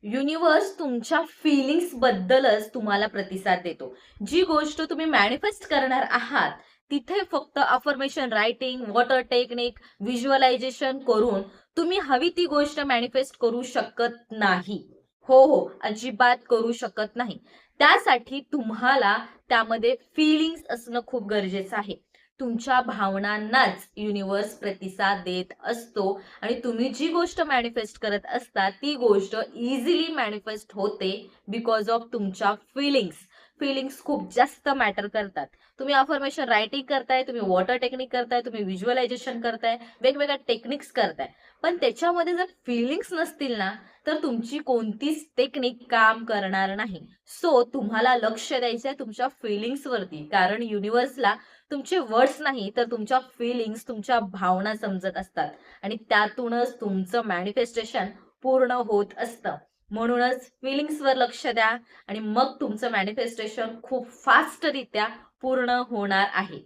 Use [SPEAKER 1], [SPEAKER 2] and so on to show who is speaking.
[SPEAKER 1] Universe तुमच्या feelings बद्दलच तुम्हाला प्रतिसाद देतो. जी गोष्ट तुम्ही मॅनिफेस्ट करणार आहात, तिथे फक्त affirmation writing, water technique, visualization करून तुम्ही हवी ती गोष्ट मॅनिफेस्ट करू शकत नाही. हो, अजिबात करू शकत नाही. त्यासाठी तुम्हाला त्यामध्ये फीलिंग्स असणं खूप गरजेचं आहे. तुमच्या भावनांनाच युनिव्हर्स प्रतिसाद देत असतो आणि तुम्ही जी गोष्ट मॅनिफेस्ट करत असता ती गोष्ट इझिली मॅनिफेस्ट होते बिकॉज ऑफ तुमच्या फीलिंग्स. फीलिंग्स खूप जास्त मॅटर करतात. तुम्ही अफर्मेशन रायटिंग करताय, तुम्ही वॉटर टेक्निक करताय, तुम्ही व्हिज्युअलायझेशन करताय, वेगवेगळ्या टेक्निक्स करताय, पण त्याच्यामध्ये जर फीलिंग्स नसतील ना, तर तुमची कोणतीच टेक्निक काम करणार नाही. सो तुम्हाला लक्ष द्यायचंय तुमच्या फीलिंग्स वरती, कारण युनिव्हर्सला तुमचे वर्ड्स नाही तर तुमच्या फीलिंग्स, तुमच्या भावना समजत असतात आणि त्यातूनच तुमचं मॅनिफेस्टेशन पूर्ण होत असतं. म्हणूनच फीलिंग्सवर लक्ष द्या आणि मग तुमचं मॅनिफेस्टेशन खूप फास्टरित्या पूर्ण होणार आहे.